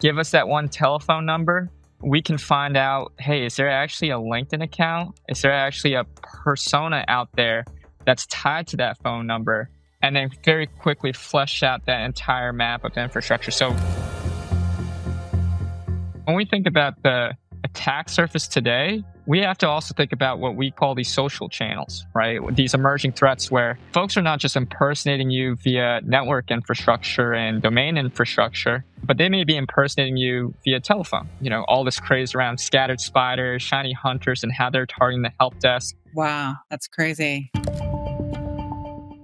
give us that one telephone number. We can find out, hey, is there actually a LinkedIn account? Is there actually a persona out there that's tied to that phone number? And then very quickly flesh out that entire map of infrastructure. So when we think about the attack surface today, we have to also think about what we call these social channels, right? These emerging threats where folks are not just impersonating you via network infrastructure and domain infrastructure, but they may be impersonating you via telephone. All this craze around scattered spiders, shiny hunters, and how they're targeting the help desk. Wow, that's crazy.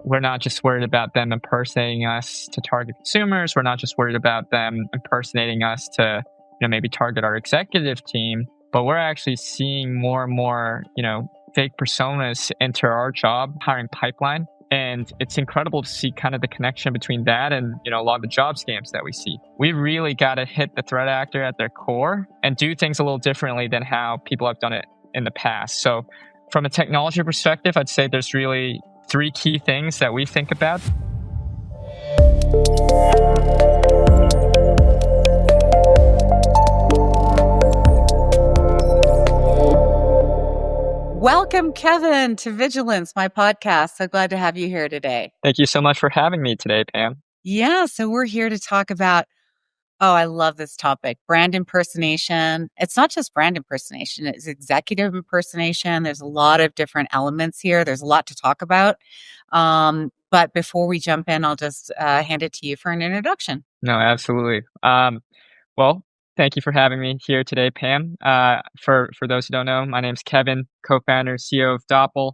We're not just worried about them impersonating us to target consumers. We're not just worried about them impersonating us to maybe target our executive team, but we're actually seeing more and more, fake personas enter our job hiring pipeline. And it's incredible to see kind of the connection between that and, a lot of the job scams that we see. We really got to hit the threat actor at their core and do things a little differently than how people have done it in the past. So from a technology perspective, I'd say there's really 3 key things that we think about. Welcome, Kevin, to Vigilance, my podcast. So glad to have you here today. Thank you so much for having me today, Pam. Yeah, so we're here to talk about, I love this topic, brand impersonation. It's not just brand impersonation, it's executive impersonation. There's a lot of different elements here. There's a lot to talk about. But before we jump in, I'll just hand it to you for an introduction. No, absolutely. Well, thank you for having me here today, Pam. For those who don't know, my name's Kevin, co-founder, CEO of Doppel.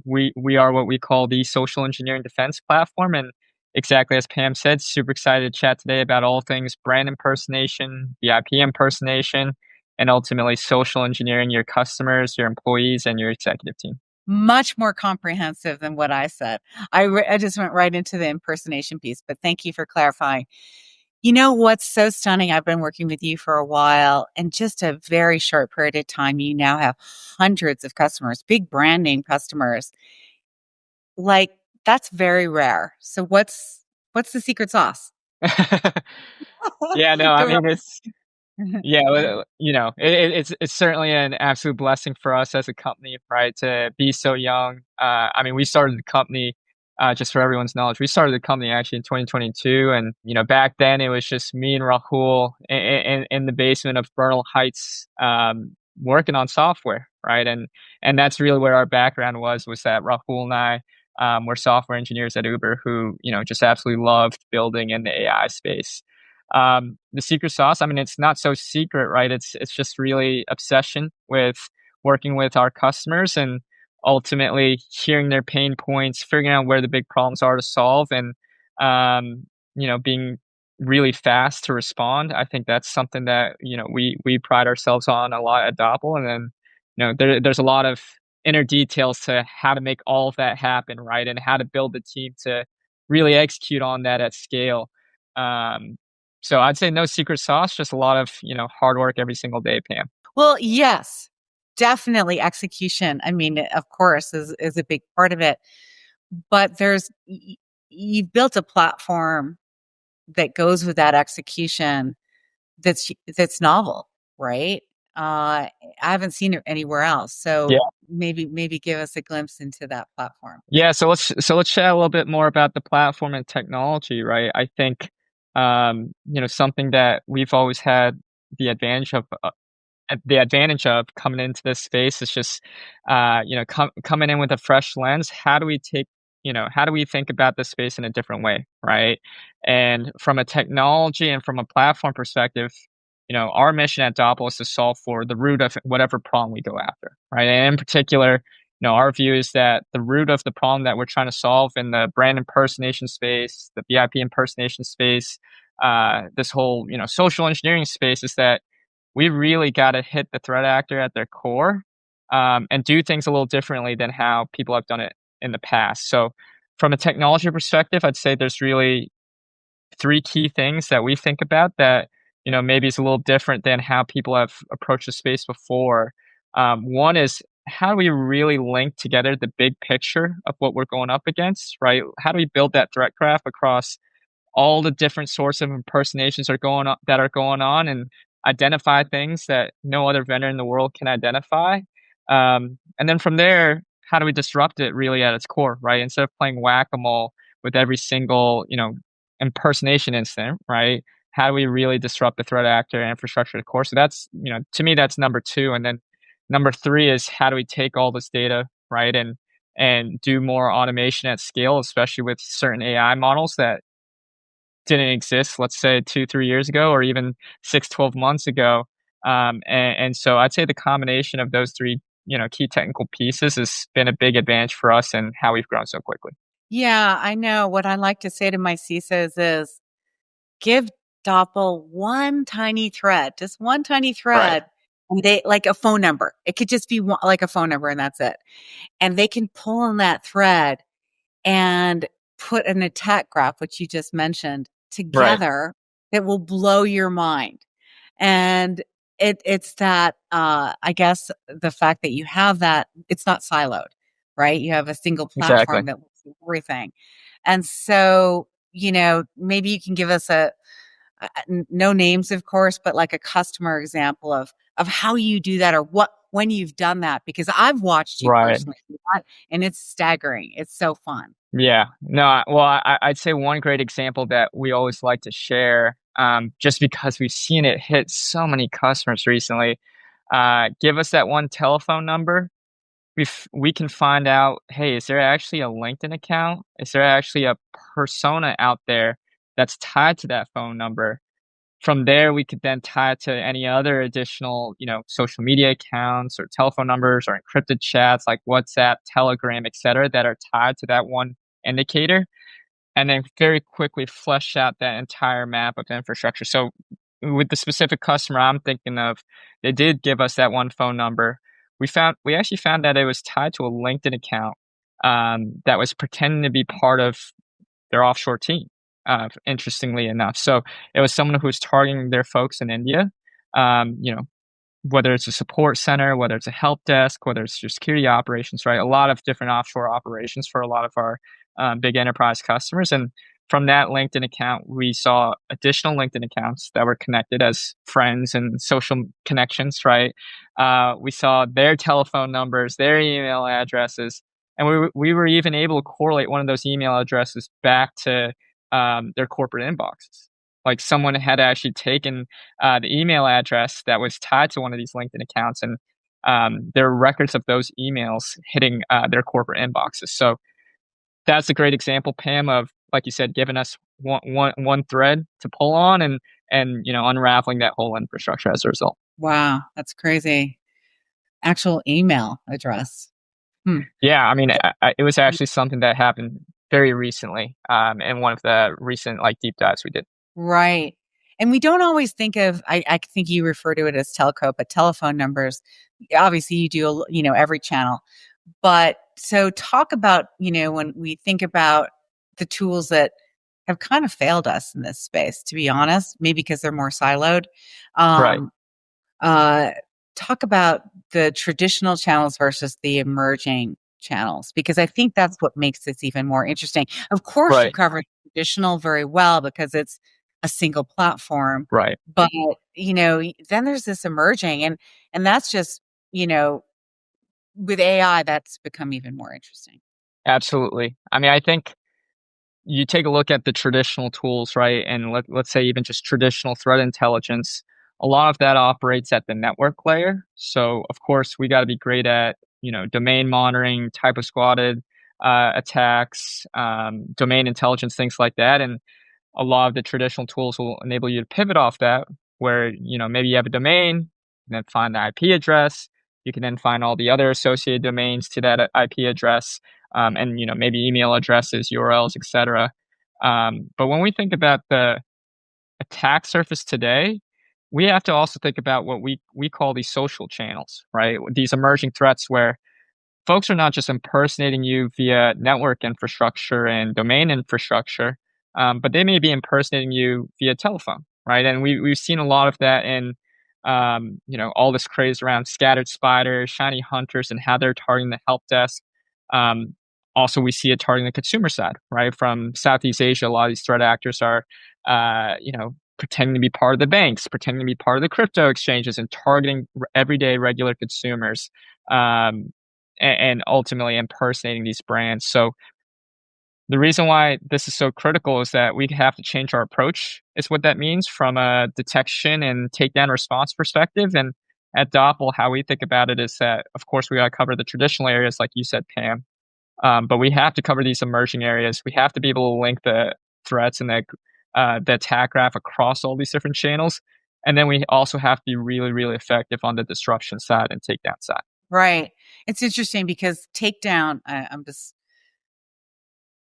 We are what we call the social engineering defense platform, and exactly as Pam said, super excited to chat today about all things brand impersonation, VIP impersonation, and ultimately social engineering your customers, your employees, and your executive team. Much more comprehensive than what I said. I just went right into the impersonation piece, but thank you for clarifying. You know what's so stunning? I've been working with you for a while, and just a very short period of time, you now have hundreds of customers, big brand name customers. Like, that's very rare. So what's the secret sauce? Yeah, no, I mean, it's certainly an absolute blessing for us as a company, right? To be so young. We started the company, just for everyone's knowledge, we started the company actually in 2022. And, back then it was just me and Rahul in the basement of Bernal Heights, working on software, right? And that's really where our background was that Rahul and I, were software engineers at Uber who, just absolutely loved building in the AI space. The secret sauce, it's not so secret, right? It's just really obsession with working with our customers and ultimately hearing their pain points, figuring out where the big problems are to solve, and being really fast to respond. I think that's something that we pride ourselves on a lot at Doppel. And then there's a lot of inner details to how to make all of that happen, right? And how to build the team to really execute on that at scale. So I'd say no secret sauce, just a lot of, hard work every single day, Pam. Well, yes, definitely execution. Of course, is a big part of it. But you've built a platform that goes with that execution that's novel, right? I haven't seen it anywhere else. So yeah. maybe give us a glimpse into that platform. Yeah, so let's chat a little bit more about the platform and technology, right? I think something that we've always had the advantage of coming into this space is just coming in with a fresh lens. How do we think about this space in a different way, right? And from a technology and from a platform perspective, our mission at Doppel is to solve for the root of whatever problem we go after, right? And in particular, our view is that the root of the problem that we're trying to solve in the brand impersonation space, the VIP impersonation space, this whole, social engineering space, is that we really got to hit the threat actor at their core, and do things a little differently than how people have done it in the past. So from a technology perspective, I'd say there's really 3 key things that we think about that, maybe is a little different than how people have approached the space before. One is, how do we really link together the big picture of what we're going up against, right? How do we build that threat graph across all the different sorts of impersonations are going on, and identify things that no other vendor in the world can identify. And then from there, how do we disrupt it really at its core, right? Instead of playing whack-a-mole with every single, impersonation incident, right? How do we really disrupt the threat actor and infrastructure at the core? So that's, to me, that's number two. And then number three is how do we take all this data, right? And do more automation at scale, especially with certain AI models that didn't exist, let's say 2, 3 years ago, or even 6, 12 months ago. And so I'd say the combination of those three, key technical pieces has been a big advantage for us and how we've grown so quickly. Yeah, I know. What I like to say to my CISOs is give Doppel one tiny thread, just one tiny Right. thread, and they like a phone number. It could just be one, like a phone number, and that's it. And they can pull on that thread and put an attack graph, which you just mentioned, Right. together that will blow your mind. And it's that I guess the fact that you have that, it's not siloed, right? You have a single Exactly. platform that looks at everything. And so, maybe you can give us no names, of course, but like a customer example of how you do that, or when you've done that, because I've watched you Right. personally do that, and it's staggering. It's so fun. Yeah. No, I'd say one great example that we always like to share, just because we've seen it hit so many customers recently. Give us that one telephone number. We can find out, hey, is there actually a LinkedIn account? Is there actually a persona out there that's tied to that phone number? From there, we could then tie it to any other additional, social media accounts or telephone numbers or encrypted chats like WhatsApp, Telegram, etc., that are tied to that one indicator, and then very quickly flesh out that entire map of infrastructure. So with the specific customer I'm thinking of, they did give us that one phone number. We actually found that it was tied to a LinkedIn account, that was pretending to be part of their offshore team, interestingly enough. So it was someone who was targeting their folks in India, um, you know, whether it's a support center, whether it's a help desk, whether it's your security operations, right? A lot of different offshore operations for a lot of our big enterprise customers. And from that LinkedIn account, we saw additional LinkedIn accounts that were connected as friends and social connections, right? We saw their telephone numbers, their email addresses, and we were even able to correlate one of those email addresses back to their corporate inboxes. Like someone had actually taken the email address that was tied to one of these LinkedIn accounts, and there are records of those emails hitting their corporate inboxes. So that's a great example, Pam, of like you said, giving us one thread to pull on, and unraveling that whole infrastructure as a result. Wow, that's crazy. Actual email address. Hmm. Yeah, I mean, it was actually something that happened very recently, in one of the recent like deep dives we did. Right. And we don't always think of, I think you refer to it as telco, but telephone numbers, obviously you do, every channel. But so talk about, when we think about the tools that have kind of failed us in this space, to be honest, maybe because they're more siloed. Right, Um, uh, talk about the traditional channels versus the emerging channels, because I think that's what makes this even more interesting. Of course, you right, cover traditional very well because it's a single platform, right. but then there's this emerging, and that's just you know with AI that's become even more interesting. Absolutely. I mean, I think you take a look at the traditional tools, right? And let's say even just traditional threat intelligence, a lot of that operates at the network layer. So of course we got to be great at, domain monitoring, type of squatted attacks, domain intelligence, things like that. And a lot of the traditional tools will enable you to pivot off that, where, maybe you have a domain, and then find the IP address. You can then find all the other associated domains to that IP address, and maybe email addresses, URLs, etc. But when we think about the attack surface today, we have to also think about what we call these social channels, right? These emerging threats where folks are not just impersonating you via network infrastructure and domain infrastructure, but they may be impersonating you via telephone, right? And we've seen a lot of that in, all this craze around scattered spiders, shiny hunters, and how they're targeting the help desk. Um, Also, we see it targeting the consumer side, right? From Southeast Asia, a lot of these threat actors are, pretending to be part of the banks, pretending to be part of the crypto exchanges, and targeting everyday regular consumers, and ultimately impersonating these brands. So the reason why this is so critical is that we have to change our approach, is what that means from a detection and takedown response perspective. And at Doppel, how we think about it is that, of course, we got to cover the traditional areas, like you said, Pam, but we have to cover these emerging areas. We have to be able to link the threats and the attack graph across all these different channels. And then we also have to be really, really effective on the disruption side and takedown side. Right. It's interesting because takedown, I'm just,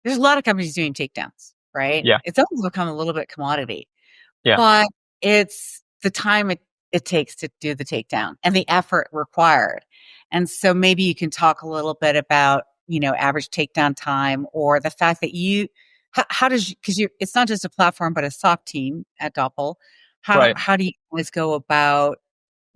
there's a lot of companies doing takedowns, right? Yeah, It's almost become a little bit commodity, yeah, but it's the time it takes to do the takedown and the effort required. And so maybe you can talk a little bit about, average takedown time, or the fact that how does, because it's not just a platform, but a SOC team at Doppel. right, How do you always go about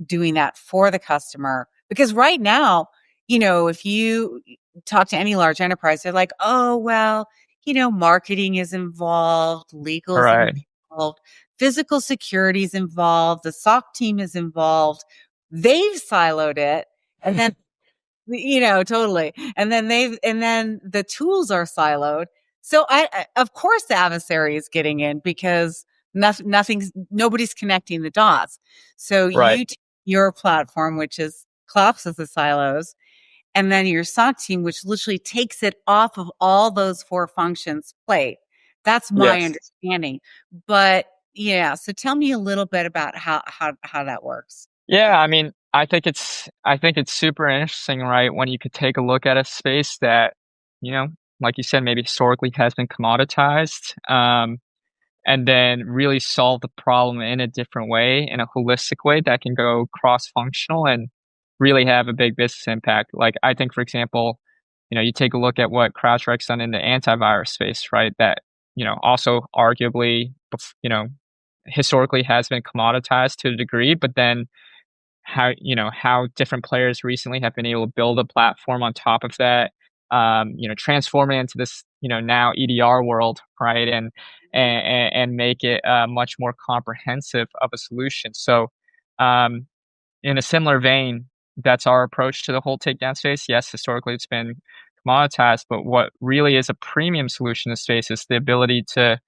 doing that for the customer? Because right now, if you talk to any large enterprise, they're like, oh, well, marketing is involved, legal is right. involved, physical security is involved, the SOC team is involved. They've siloed it. And then, totally. And then the tools are siloed. So of course the adversary is getting in because nobody's connecting the dots. So Right. you take your platform, which is collapses the silos, and then your SOC team, which literally takes it off of all those four functions plate. That's my Yes. understanding. But yeah, so tell me a little bit about how that works. Yeah, I mean, I think it's super interesting, right? When you could take a look at a space that, you know, like you said, maybe historically has been commoditized, and then really solve the problem in a different way, in a holistic way that can go cross-functional and really have a big business impact. Like, I think, for example, you take a look at what CrowdStrike's done in the antivirus space, right? That, also arguably, historically has been commoditized to a degree, but then how different players recently have been able to build a platform on top of that, transform it into this, now EDR world, right? And make it much more comprehensive of a solution. So, um, in a similar vein, that's our approach to the whole takedown space. Yes, historically it's been commoditized, but what really is a premium solution in the space is the ability to,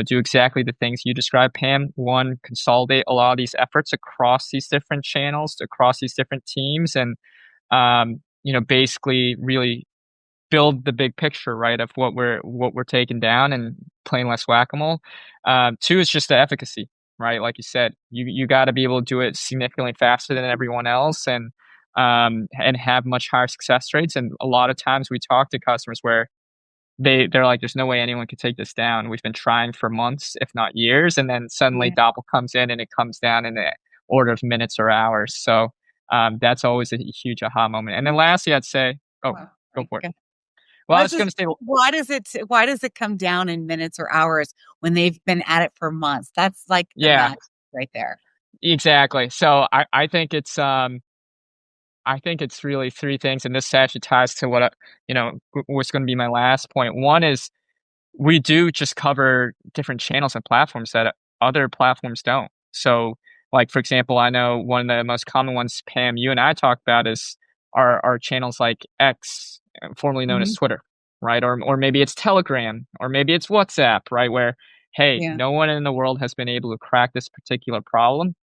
do exactly the things you described, Pam. One, consolidate a lot of these efforts across these different channels, across these different teams, and basically really build the big picture, right, of what we're taking down and playing less whack-a-mole. Two is just the efficacy, right? Like you said, you got to be able to do it significantly faster than everyone else, and have much higher success rates. And a lot of times we talk to customers where they're like, "There's no way anyone could take this down. We've been trying for months, if not years," and then suddenly Yeah. Doppel comes in and it comes down in the order of minutes or hours. So that's always a huge aha moment. And then lastly, I'd say, oh, Wow. go Right. for it. Good. Well, I I was was just going to say, why does it come down in minutes or hours when they've been at it for months? That's like the yeah, magic right there. exactly. So I think it's really three things, and this actually ties to what's going to be my last point. One is we do just cover different channels and platforms that other platforms don't. So, like for example, I know one of the most common ones, Pam, you and I talk about is our channels like X, formerly known as Mhm. Twitter, right? Or maybe it's Telegram, or maybe it's WhatsApp, right? Where, hey, Yeah. no one in the world has been able to crack this particular problem.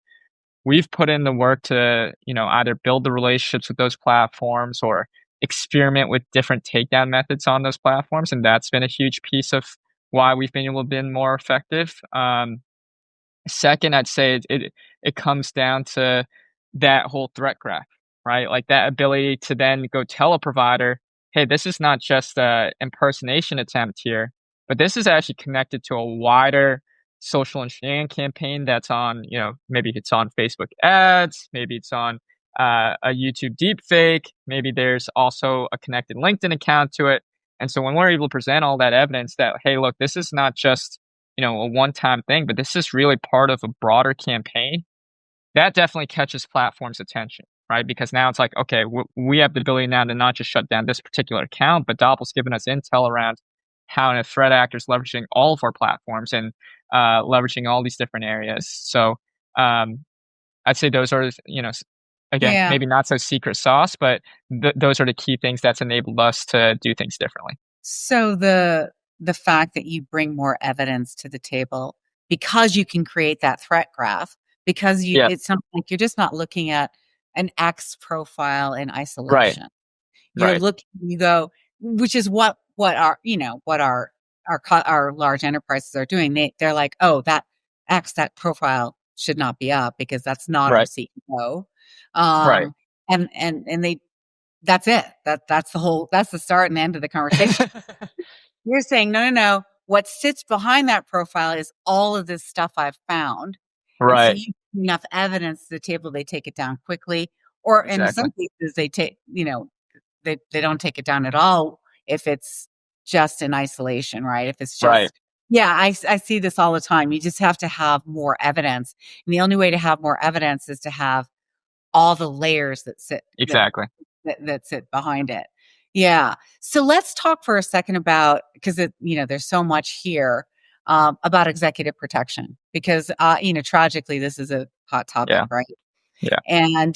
We've put in the work to, either build the relationships with those platforms or experiment with different takedown methods on those platforms, and that's been a huge piece of why we've been able to be more effective. Second, I'd say it comes down to that whole threat graph, right? Like that ability to then go tell a provider, hey, this is not just a impersonation attempt here, but this is actually connected to a wider social engineering campaign that's on, maybe it's on Facebook ads, maybe it's on a YouTube deepfake, maybe there's also a connected LinkedIn account to it. And so when we're able to present all that evidence that, hey, look, this is not just a one-time thing, but this is really part of a broader campaign. That definitely catches platforms' attention, right? Because now it's like, okay, we have the ability now to not just shut down this particular account, but Doppel's given us intel around how a threat actor is leveraging all of our platforms and leveraging all these different areas. So um, I'd say those are, again, Yeah. maybe not so secret sauce, but those are the key things that's enabled us to do things differently. So the fact that you bring more evidence to the table because you can create that threat graph, because Yeah. it's something like you're just not looking at an X profile in Right. isolation. You're Right. looking, you go, which is what our, what our large enterprises are doing. They're like, oh, that profile should not be up because that's not our Right. CEO. Right. Um, and that's it. That's the start and end of the conversation. You're saying, no, no, no. What sits behind that profile is all of this stuff I've found. And so Right. you have enough evidence to the table, they take it down quickly. Or in Exactly. some cases, they don't take it down at all if it's just in isolation, right? If it's Right. just, yeah, I see this all the time. You just have to have more evidence. And the only way to have more evidence is to have all the layers Exactly. that sit behind it. Yeah. So let's talk for a second about, because there's so much here about executive protection because tragically this is a hot topic, Yeah. right? Yeah. And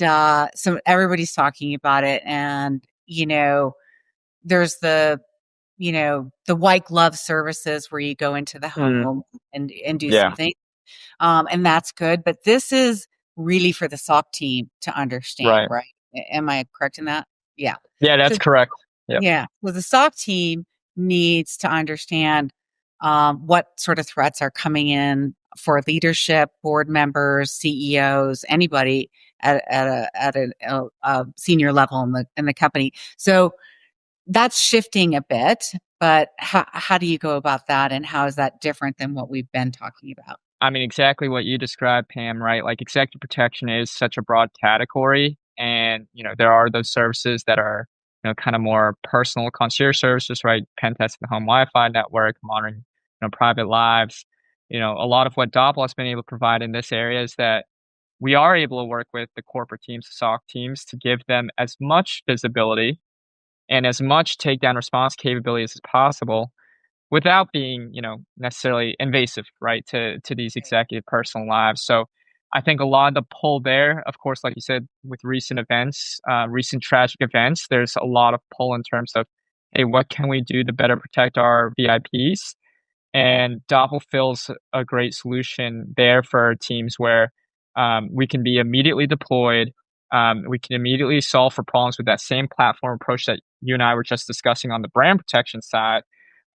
so everybody's talking about it, and there's the white glove services where you go into the Mm, home and do yeah. something, and that's good. But this is really for the SOC team to understand, Right. right? Am I correct in that? Yeah. Yeah, So that's correct. Yep. yeah, so the SOC team needs to understand what sort of threats are coming in for leadership, board members, CEOs, anybody at a senior level in the company. So that's shifting a bit, but how do you go about that, and how is that different than what we've been talking about? I mean, exactly what you described, Pam, right? Like executive protection is such a broad category. And, there are those services that are, kind of more personal concierge services, right? Pen testing the home Wi-Fi network, monitoring, private lives. A lot of what Doppel has been able to provide in this area is that we are able to work with the corporate teams, the SOC teams, to give them as much visibility and as much takedown response capabilities as possible without being, necessarily invasive, right, to these executive personal lives. So I think a lot of the pull there, of course, like you said, with recent events, recent tragic events, there's a lot of pull in terms of, hey, what can we do to better protect our VIPs? And Doppel fills a great solution there for teams where we can be immediately deployed. We can immediately solve for problems with that same platform approach that you and I were just discussing on the brand protection side,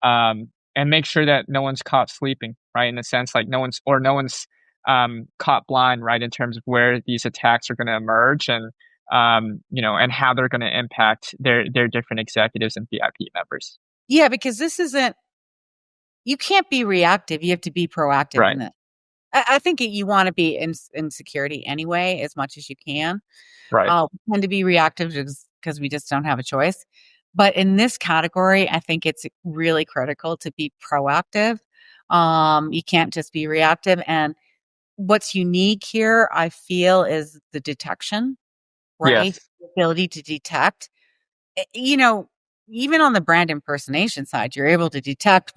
and make sure that no one's caught sleeping, right? In the sense, like no one's caught blind, right? In terms of where these attacks are going to emerge and how they're going to impact their different executives and VIP members. Yeah, because you can't be reactive. You have to be proactive Right. in this. I think you want to be in security anyway, as much as you can. Right. We tend to be reactive because we just don't have a choice. But in this category, I think it's really critical to be proactive. You can't just be reactive. And what's unique here, I feel, is the detection, right? Yes. The ability to detect. eh, you know, Even on the brand impersonation side, you're able to detect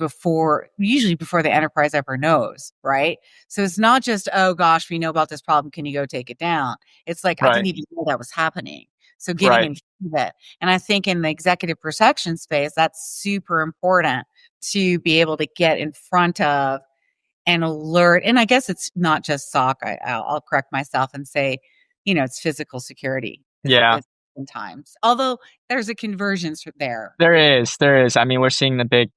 usually before the enterprise ever knows, right? So it's not just, oh gosh, we know about this problem. Can you go take it down? It's like, I Right. didn't even know that was happening. So getting Right. in front of it. And I think in the executive protection space, that's super important to be able to get in front of and alert. And I guess it's not just SOC. I'll correct myself and say, it's physical security Yeah. is sometimes. Although there's a convergence there. There is. I mean, we're seeing the big,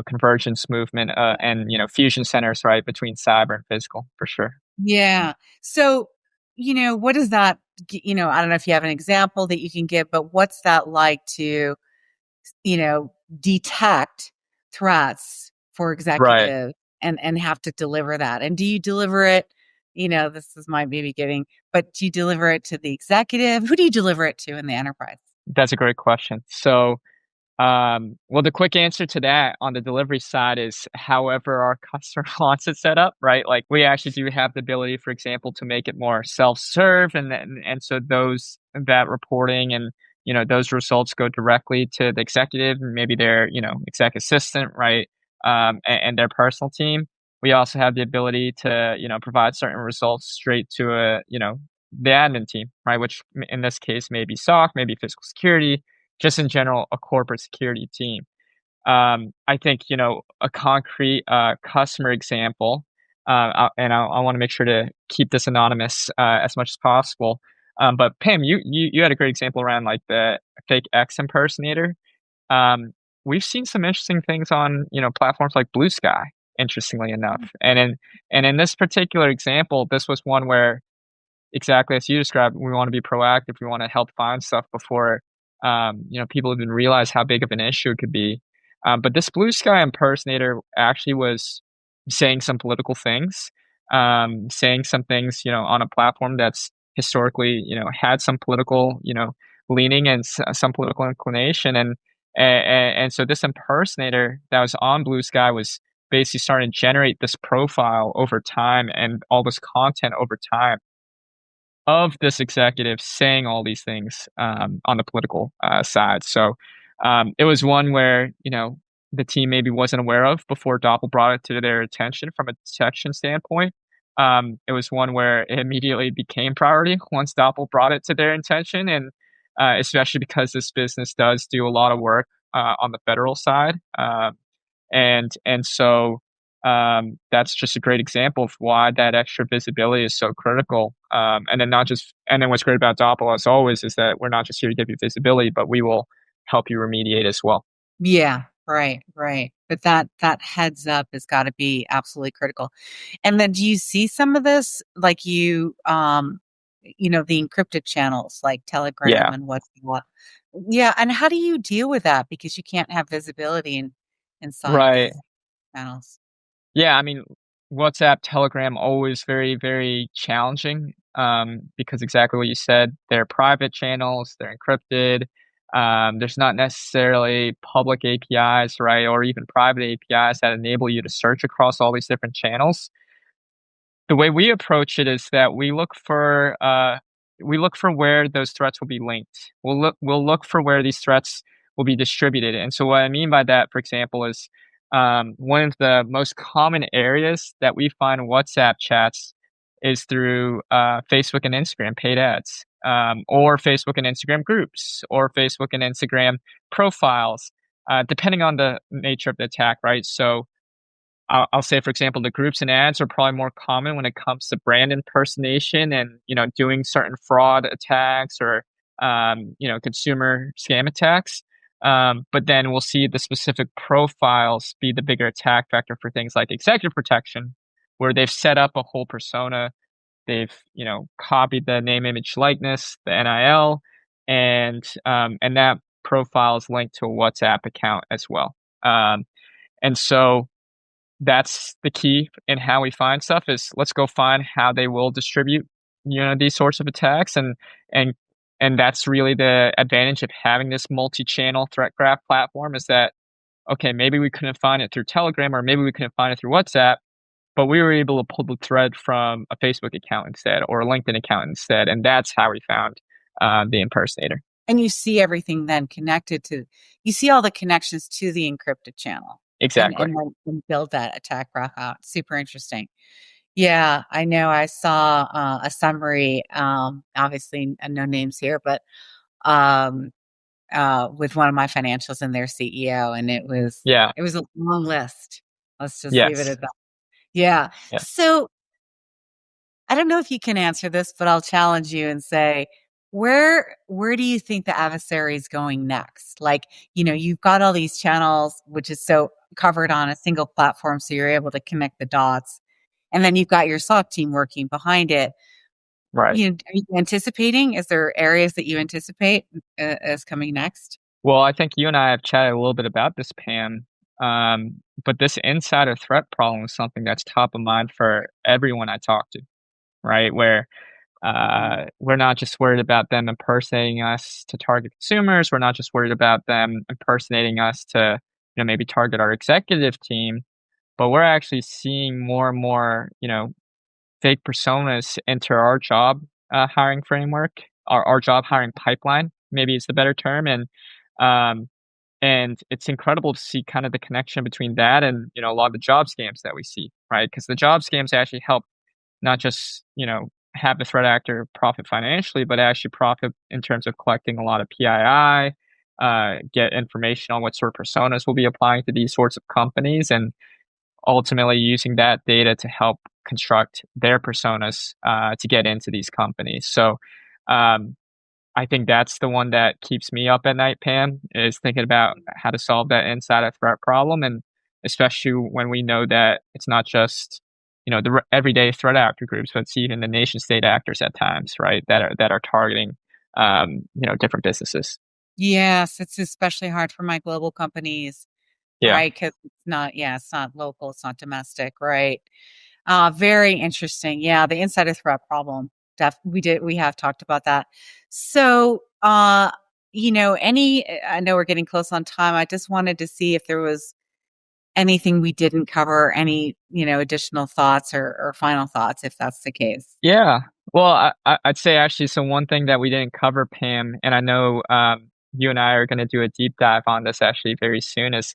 convergence movement, and fusion centers, right, between cyber and physical for sure. Yeah. So, what is that? I don't know if you have an example that you can give, but what's that like to, you know, detect threats for Right. executives and have to deliver that? And do you deliver it? This is my maybe getting, but do you deliver it to the executive? Who do you deliver it to in the enterprise? That's a great question. So, Well, the quick answer to that on the delivery side is however our customer wants it set up, right? Like we actually do have the ability, for example, to make it more self-serve, and so those that reporting and those results go directly to the executive and maybe their exec assistant, right? And their personal team. We also have the ability to provide certain results straight to a the admin team, right? Which in this case may be SOC, maybe physical security, just in general, a corporate security team. I think, a concrete customer example, and I want to make sure to keep this anonymous as much as possible. But Pam, you had a great example around like the fake X impersonator. Um, we've seen some interesting things on, platforms like BlueSky, interestingly enough. And in this particular example, this was one where exactly as you described, we want to be proactive. We want to help find stuff before people even realize how big of an issue it could be. But this Blue Sky impersonator actually was saying some political things, saying some things, on a platform that's historically, had some political, leaning and some political inclination. And so this impersonator that was on Blue Sky was basically starting to generate this profile over time and all this content over time of this executive saying all these things on the political side. So it was one where the team maybe wasn't aware of before Doppel brought it to their attention from a detection standpoint. It was one where it immediately became priority once Doppel brought it to their attention, and especially because this business does do a lot of work on the federal side. And so that's just a great example of why that extra visibility is so critical. And then what's great about Doppel, as always, is that we're not just here to give you visibility, but we will help you remediate as well. Yeah, right, right. But that heads up has got to be absolutely critical. And then do you see some of this like the encrypted channels like Telegram Yeah, and what? Yeah, and how do you deal with that because you can't have visibility inside right. these channels? Yeah, I mean, WhatsApp, Telegram, always very, very challenging because exactly what you said, they're private channels, they're encrypted. There's not necessarily public APIs, right, or even private APIs that enable you to search across all these different channels. The way we approach it is that we look for where those threats will be linked. We'll look for where these threats will be distributed. And so what I mean by that, for example, is one of the most common areas that we find WhatsApp chats is through Facebook and Instagram paid ads, or Facebook and Instagram groups, or Facebook and Instagram profiles, depending on the nature of the attack, right? So I'll say, for example, the groups and ads are probably more common when it comes to brand impersonation and doing certain fraud attacks or consumer scam attacks. But then we'll see the specific profiles be the bigger attack vector for things like executive protection, where they've set up a whole persona, they've copied the name, image, likeness, the NIL, and that profile is linked to a WhatsApp account as well. And so that's the key in how we find stuff is let's go find how they will distribute these sorts of attacks and and that's really the advantage of having this multi-channel threat graph platform is that okay, maybe we couldn't find it through Telegram or maybe we couldn't find it through WhatsApp, but we were able to pull the thread from a Facebook account instead or a LinkedIn account instead, and that's how we found the impersonator. And you see everything then connected to you see all the connections to the encrypted channel Exactly. and then build that attack graph out. Super interesting. Yeah, I know. I saw a summary, obviously no names here, but um, with one of my financials and their CEO, and Yeah. it was a long list. Let's just leave it Yes. at that. Yeah. Yeah. So I don't know if you can answer this, but I'll challenge you and say, where do you think the adversary is going next? Like, you've got all these channels, which is so covered on a single platform, so you're able to connect the dots. And then you've got your SOC team working behind it. Right. Are you anticipating? Is there areas that you anticipate as coming next? Well, I think you and I have chatted a little bit about this, Pam. But this insider threat problem is something that's top of mind for everyone I talk to, right? Where We're not just worried about them impersonating us to target consumers. We're not just worried about them impersonating us to, maybe target our executive team, but we're actually seeing more and more, fake personas enter our job hiring framework, our job hiring pipeline, maybe is the better term. Um, and it's incredible to see kind of the connection between that and, a lot of the job scams that we see, right? Because the job scams actually help not just, have the threat actor profit financially, but actually profit in terms of collecting a lot of PII, get information on what sort of personas will be applying to these sorts of companies, and ultimately using that data to help construct their personas to get into these companies. So um, I think that's the one that keeps me up at night, Pam, is thinking about how to solve that insider threat problem. And especially when we know that it's not just, the everyday threat actor groups, but it's even the nation state actors at times, right, that are targeting, different businesses. Yes, it's especially hard for my global companies, Yeah. right? Because it's not local, it's not domestic, right? Very interesting. Yeah, the insider threat problem. We have talked about that. So, I know we're getting close on time. I just wanted to see if there was anything we didn't cover, any, additional thoughts or final thoughts, if that's the case. Yeah. Well, I'd say actually, so one thing that we didn't cover, Pam, and I know you and I are going to do a deep dive on this actually very soon, is,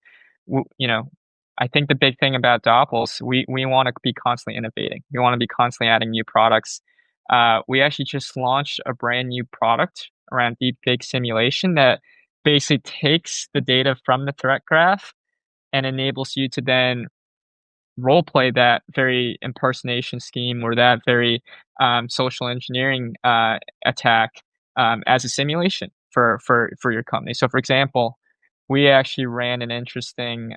I think the big thing about Doppels, we want to be constantly innovating. We want to be constantly adding new products. We actually just launched a brand new product around deepfake simulation that basically takes the data from the threat graph and enables you to then role play that very impersonation scheme or that very social engineering attack as a simulation for your company. So, for example, we actually ran an interesting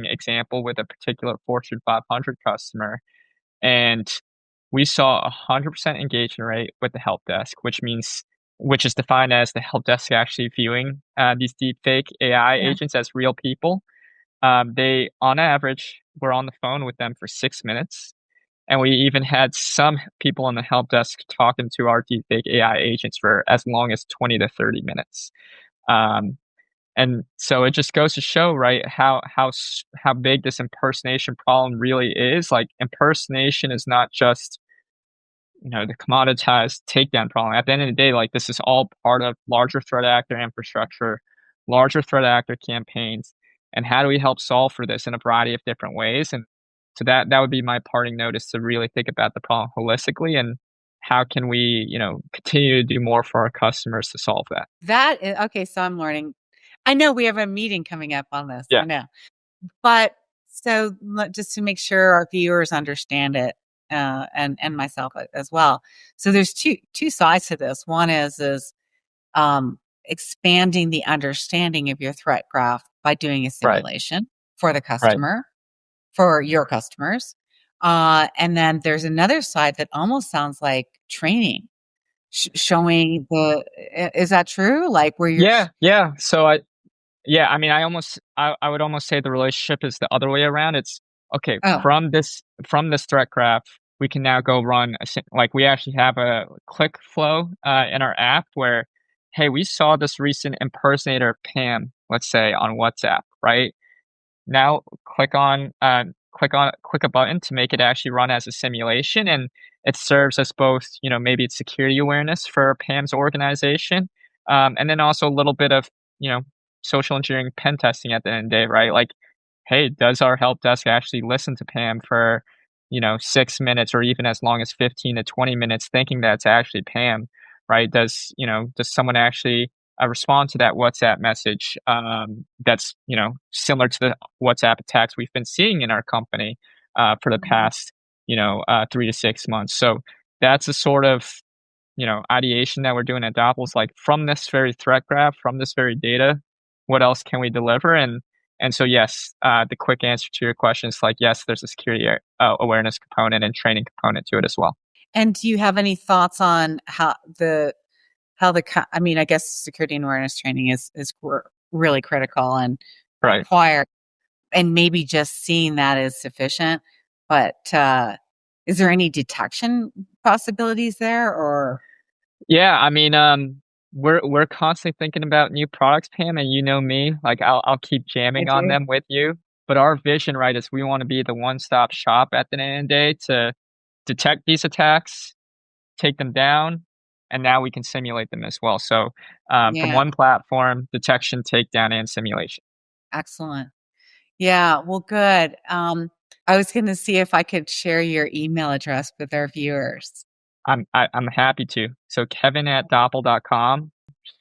example with a particular Fortune 500 customer, and we saw 100% engagement rate with the help desk, which is defined as the help desk actually viewing these deepfake AI Yeah. agents as real people. They, on average, were on the phone with them for 6 minutes. And we even had some people on the help desk talking to our deepfake AI agents for as long as 20 to 30 minutes. Um, and so it just goes to show, right, how big this impersonation problem really is. Like, impersonation is not just, the commoditized takedown problem. At the end of the day, like, this is all part of larger threat actor infrastructure, larger threat actor campaigns, and how do we help solve for this in a variety of different ways? And so that would be my parting note, is to really think about the problem holistically and how can we, continue to do more for our customers to solve that. Okay. So I'm learning. I know we have a meeting coming up on this. I Yeah, know. But so just to make sure our viewers understand it, and myself as well. So there's two sides to this. One is expanding the understanding of your threat graph by doing a right, simulation for the right. customer, for your customers. And then there's another side that almost sounds like training, showing is that true? Like where you're, Yeah, yeah. Yeah, I mean, I would almost say the relationship is the other way around. It's okay, oh, from this threat graph, we can now go run like, we actually have a click flow in our app where, hey, we saw this recent impersonator of Pam, let's say, on WhatsApp, right? Now click a button to make it actually run as a simulation, and it serves as both, maybe it's security awareness for Pam's organization, and then also a little bit of, you know social engineering pen testing at the end of the day, right? Like, hey, does our help desk actually listen to Pam for, 6 minutes or even as long as 15 to 20 minutes, thinking that's actually Pam, right? Does someone actually respond to that WhatsApp message that's, similar to the WhatsApp attacks we've been seeing in our company for the past, 3 to 6 months. So that's a sort of, ideation that we're doing at Doppels, like, from this very threat graph, from this very data, what else can we deliver? And so, yes, the quick answer to your question is, like, yes, there's a security awareness component and training component to it as well. and do you have any thoughts on I mean, I guess security and awareness training is really critical and Right. required, and maybe just seeing that is sufficient. But Is there any detection possibilities there or Yeah, I mean, we're constantly thinking about new products, Pam, and you know me, like I'll keep I jamming on do? them with you. But our vision, right, is we want to be the one-stop shop at the end of the day to detect these attacks, take them down, and now we can simulate them as well. So, from Yeah, one platform, detection, takedown, and simulation. excellent. Yeah, well, good. I was going to see if I could share your email address with our viewers. I'm happy to. So Kevin at Doppel.com,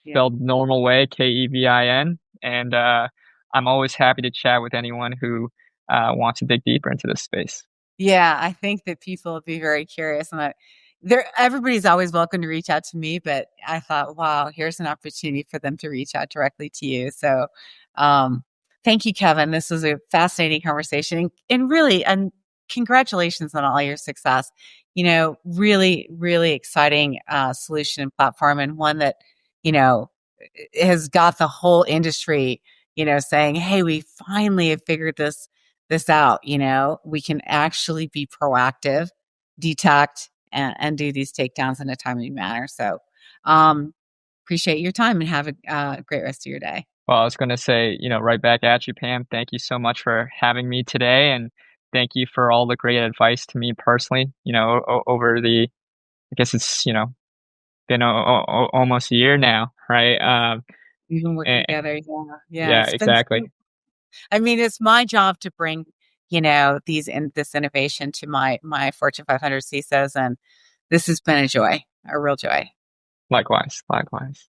Yeah. spelled normal way, Kevin, and I'm always happy to chat with anyone who wants to dig deeper into this space. Yeah, I think that people will be very curious, and everybody's always welcome to reach out to me. But I thought, wow, here's an opportunity for them to reach out directly to you. So, um, thank you, Kevin. This was a fascinating conversation, and really, and congratulations on all your success. Really, really exciting solution and platform, and one that you know has got the whole industry, saying, "Hey, we finally have figured this out. We can actually be proactive, detect, and do these takedowns in a timely manner." So, um, appreciate your time and have a great rest of your day. Well, I was going to say, right back at you, Pam. Thank you so much for having me today, and thank you for all the great advice to me personally. Over I guess it's been almost a year now, right? We've been working And, together. Yeah. Yeah. yeah, It's been exactly. so, I mean, it's my job to bring, this innovation to my Fortune 500 CISOs. And this has been a joy, a real joy. Likewise, likewise.